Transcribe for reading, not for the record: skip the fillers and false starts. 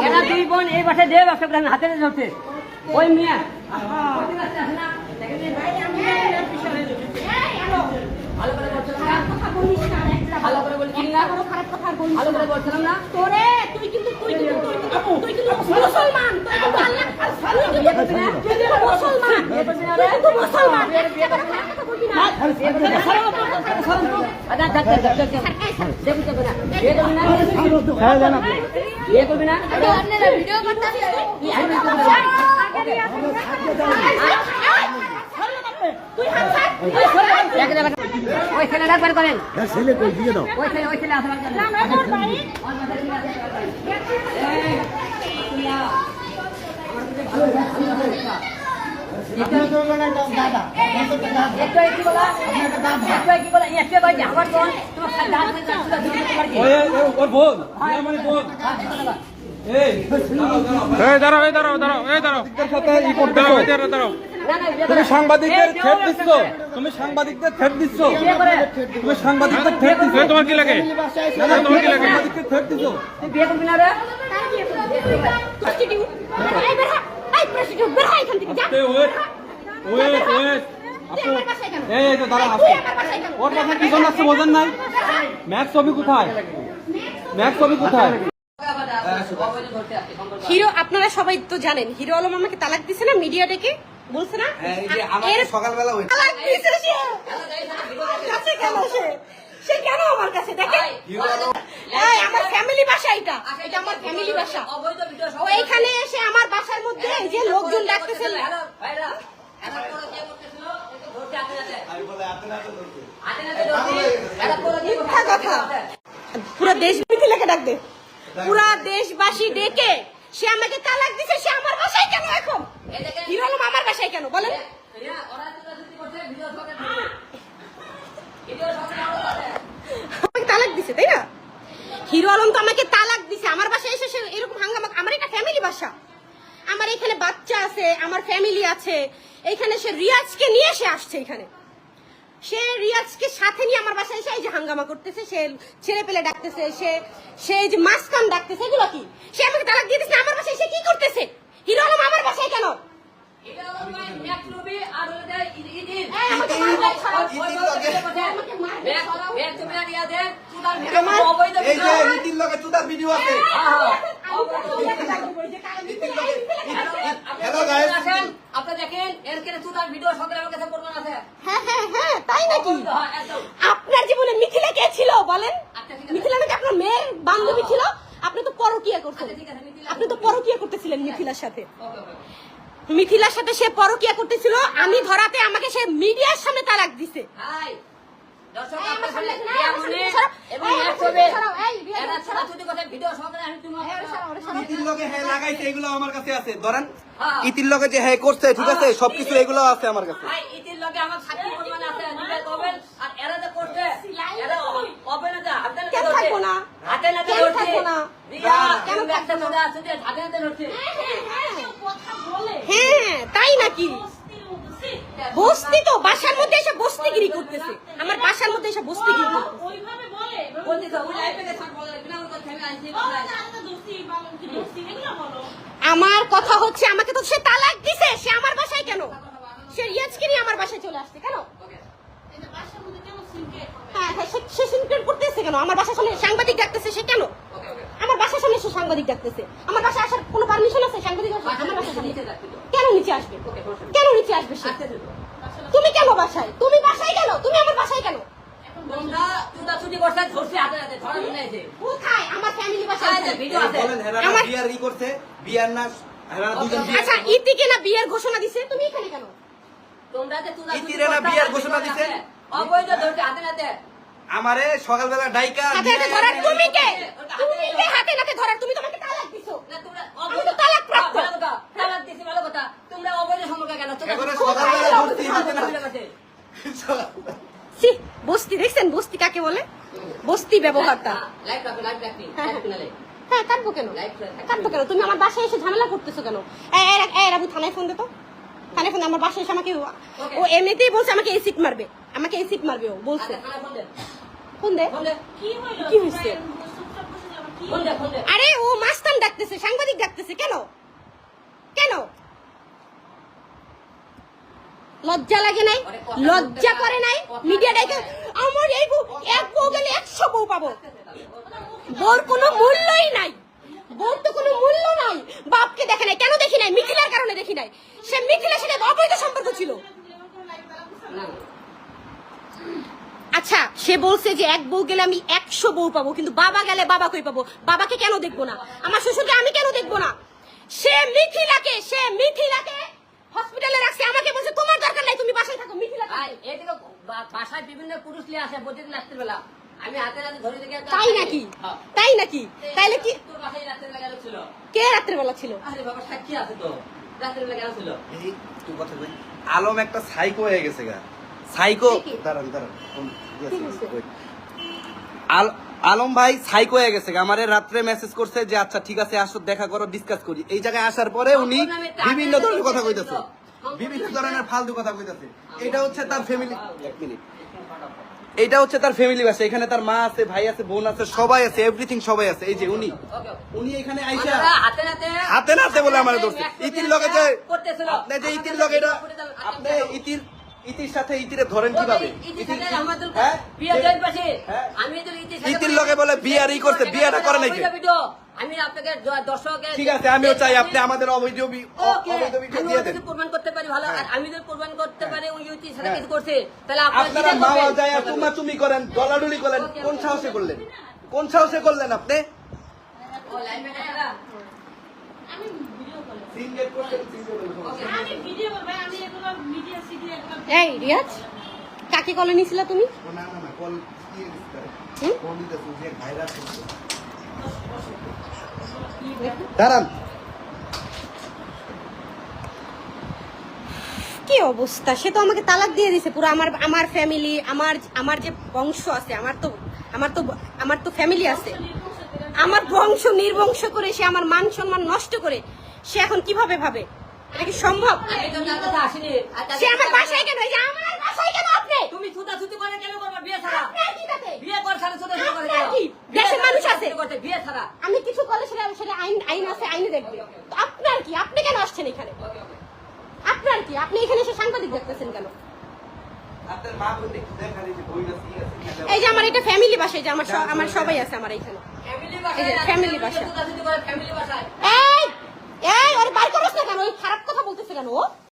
এরা দুই বোন এই বাসায় দিয়ে ব্যবসা করে হাতে ধরছে ওই মিয়া ভালো করে বলছিলাম না ভালো করে বলছিলাম না তোরে তুই কিন্তু মুসলমান মুসলমান ভিডিও করতে ওই ছেলে রাখবার করেন ছেলে কই দিয়ে দাও ওই ছেলে আসবার করেন তুমি সাংবাদিকদের থ্রেট দিচ্ছ তুমি সাংবাদিকদের থ্রেট দিচ্ছ তুমি সাংবাদিকদের থ্রেট দিচ্ছ তোমার কি লাগে তোমার কি লাগে সাংবাদিকদের থ্রেট দিচ্ছ বিয়ে করবি না রে এই তো দাঁড়া আসো ওর কথা কি জন আসছে বোঝেন নাই ম্যাক্স ছবি কোথায় ম্যাক্স ছবি কোথায় হিরো আপনারা সবাই তো জানেন হিরো আলম আমাকে তালাক দিছে না মিডিয়া ডেকে বলছে না সকালবেলা তালাক দিছে সে কেন সে কেন আমার কাছে দেখেন আমার ফ্যামিলি বাসা এটা আমার ফ্যামিলি বাসা ও এইখানে এসে আমার বাসার মধ্যে যে লোকজন ডাকতেছে মিথ্যা কথা পুরো দেশ মিথিলাকে ডাক দে পুরা দেশবাসী ডেকে সে আমাকে তালাক দিছে সে আমার বাসায় কেন এখন হিরো আলম আমার বাসায় কেন বলেন আমাকে তালাক দিছে তাই না হিরো আলম তো আমাকে তালাক দিছে আমার বাসায় এসে এরকম হাঙ্গামা আমার এটা ফ্যামিলি বাসা আমার এখানে বাচ্চা আছে আমার ফ্যামিলি আছে এইখানে সে রিয়াজকে নিয়ে সে আসছে এখানে সে রিয়াজকে সাথে নিয়ে আমার বাসায় এসে এই যে হাঙ্গামা করতেছে সে ছেলে পেলে ডাকতেছে সে যে মাসকাম ডাকতেছে এগুলো কি সে আমাকে তালাক দিয়ে দিচ্ছে আমার বাসায় সে কি করতেছে হিরো আলম আমার বাসায় কেন আপনার জীবনে মিথিলা কে ছিল বলেন মিথিলা নাকি আপনার মেয়ের বান্ধবী ছিল আপনি তো পরকীয়া করতেন আপনি তো পরকীয়া করতেছিলেন মিথিলার সাথে মিথিলার সাথে সে পরকীয়া করতেছিল আমি ধরাতে আমাকে সে মিডিয়ার সামনে তালাক দিছে এগুলো আমার কাছে আছে ধরেন ইতির লগে যে হ্যাঁ করছে ঠিক আছে সবকিছু এগুলো আছে আমার কাছে হ্যাঁ তাই নাকি বস্তি তো বাসার মধ্যে এসে বস্তিগিরি করতেছে আমার বাসার মধ্যে এসে বস্তিগিরি আমার কথা হচ্ছে আমাকে তো সে তালাক দিছে সে আমার বাসায় কেন সে রিয়াজকে নিয়ে আমার বাসায় চলে আসছে কেন হ্যাঁ সে সিনক্রেট করতেছে কেন আমার বাসার সামনে সাংবাদিক ডাকতেছে সে কেন আমার বাসার সামনে সে সাংবাদিক ডাকতেছে আমার বাসায় আসার কোনো পারমিশন আছে সাংবাদিক আমার বাসার সামনে কেন নিচে আসবে কেন নিচে আসবে সে তুমি কেন বাসায় তুমি বাসায় কেন তুমি আমার বাসায় কেন কোথায় আমার ফ্যামিলি বাসায় আমার বিয়ার ই করছে বিয়ার না আচ্ছা ইতিকে না বিয়ের ঘোষণা দিছে তুমি এখানে কেন ইতিরে না বিয়ার ঘোষণা দিছে আমারে সকালবেলা ডাইকা হাতে হাতে ধরার তুমি কে হাতে নাতে ধরার তুমি তোমাকে তালাক দিছো আমি তো তালাক প্রাপ্ত তালাক দিছি ভালো কথা তোমরা অবৈধ সম্পর্ক কেন সকালবেলা ভর্তি হাতে না বস্তি দেখছেন বস্তি কাকে বলে বস্তি ব্যবহারটা হ্যাঁ কাটবো কেন? কাটবো কেন? তুমি আমার বাসায় এসে ঝামেলা করতেছো কেন? রাবু থানায় ফোন দে তো। থানায় ফোন দে, আমার বাসায় এসে আমাকে ও এমনিতেই বলছে আমাকে এসিড মারবে, আমাকে এসিড মারবে ও বলছে। ফোন দে। কি হয়েছে? আরে ও মাস্তান ডাকতেছে, সাংবাদিক ডাকতেছে, কেন কেন? লজ্জা লাগে নাই? লজ্জা করে নাই? মিডিয়া ডাকে আমার এই বউ, এক বউ গেলে 100 বউ পাবো। বউর কোনো মূল্যই নাই, বউর তো কোনো মূল্য নাই। বাপকে দেখে নাই, কেন দেখি নাই? মিথিলার কারণে দেখি নাই। সে মিথিলার সাথে অবৈধ সম্পর্ক ছিল। আচ্ছা সে বলছে যে এক বউ গেলে আমি 100 বউ পাবো, কিন্তু বাবা গেলে বাবা কই পাবো? বাবাকে কেন দেখবো না? আমার শ্বশুরকে আমি কেন দেখবো না? সে মিথিলাকে হসপিটালে রাখছে, আমাকে বলছে তোমার দরকার নাই, তুমি বাসায় থাকো। মিথিলা এদিকে বাসায় বিভিন্ন পুরুষ নিয়ে আসে প্রতিদিন রাত্রিবেলা, আমি হাতে হাতে ধরে দেখে। তাই নাকি? তাই নাকি? তাইলে কি তোর বাসায় রাত্রিবেলা গেল ছিল? কে রাত্রেবেলা ছিল? আরে বাবা সাক্ষী আছে তো, রাত্রিবেলা গেল ছিল। এই তুই কথা কই, আলম একটা সাইকো হয়ে গেছে গা। সাইকো, দাঁড়ান আলম ভাই সাইকো হয়ে গেছে গা। আমারে রাত্রে মেসেজ করছে যে আচ্ছা ঠিক আছে আসো দেখা করো, ডিসকাস করি। এই জায়গায় আসার পরে উনি বিভিন্ন ধরনের কথা কইতাছে, বিভিন্ন ধরনের ফালতু কথা কইতাছে। এটা হচ্ছে তার ফ্যামিলি, এক মিনিট, এটা হচ্ছে তার ফ্যামিলি বাসা। এখানে তার মা আছে, ভাই আছে, বোন আছে, সবাই আছে, এভরিথিং সবাই আছে। এই যে উনি এখানে আইসা হাতে নাতে বলে আমার ধরছে। ইতির লগে যে আপনি যে ইতির লগে এটা আপনি ইতির সাথে ইতিরে ধরেন কিভাবে? ইতির লগে বলে বিয়ারই করতে, বিয়াটা করে নাকি? আমি আপনাকে দর্শকের ঠিক আছে, আমিও চাই আপনি আমাদের অবৈধ ভিডিও দিয়ে দেন। প্রমাণ করতে পারি ভালো, আর আমি যদি প্রমাণ করতে পারি ওই ইতির সাথে কিছু করছে, তাহলে আপনারা মাওয়া যায় চুমাচুমি করেন, ডলাডুলি করেন, কোন সাহসে করলেন? কোন সাহসে করলেন আপনি? এই রিয়াজ কাকে কলে নিছিলা তুমি? না না না, কল দিয়ে দিতে কল দিতে যে ভাইরাস হচ্ছে। দাঁড়ান, কি অবস্থা? সে তো আমাকে তালাক দিয়ে দিছে পুরো। আমার ফ্যামিলি, আমার যে বংশ আছে, আমার তো ফ্যামিলি আছে, আমার বংশ নির্বংশ করে সে আমার মান সম্মান নষ্ট করে সে এখন কিভাবে ভাবে? এটা কি সম্ভব? সে আমার বাসায় কেন? এই যে আমার বাসায় কেন আপনি? তুমি ছুটাছুটি করে কেন করবা বিয়ে ছাড়া? আপনার কি তাতে? বিয়ে কর ছাড়া ছুটাছুটি করে আপনার কেন? কি? দেশের মানুষ আছে, বিয়ে ছাড়া আমি কিছু করলে সেটা আইন আছে, আইনে দেখবে। তো আপনার কি? আপনি কেন আসছেন এখানে? আপনার কি? আপনি এখানে এসে সাংবাদিক দেখতেছেন কেন? আপনার মা বোন একটু দেখান, এই যে বইটা কি আছে। এই যে আমার এটা ফ্যামিলি বাসা, এই যে আমার সবাই আছে আমার এখানে। এই যে ফ্যামিলি বাসা। ছুটাছুটি করে ফ্যামিলি বাসায়। এই ওর বার করছ না কেন? ওই খারাপ কথা বলতেছে কেন ও?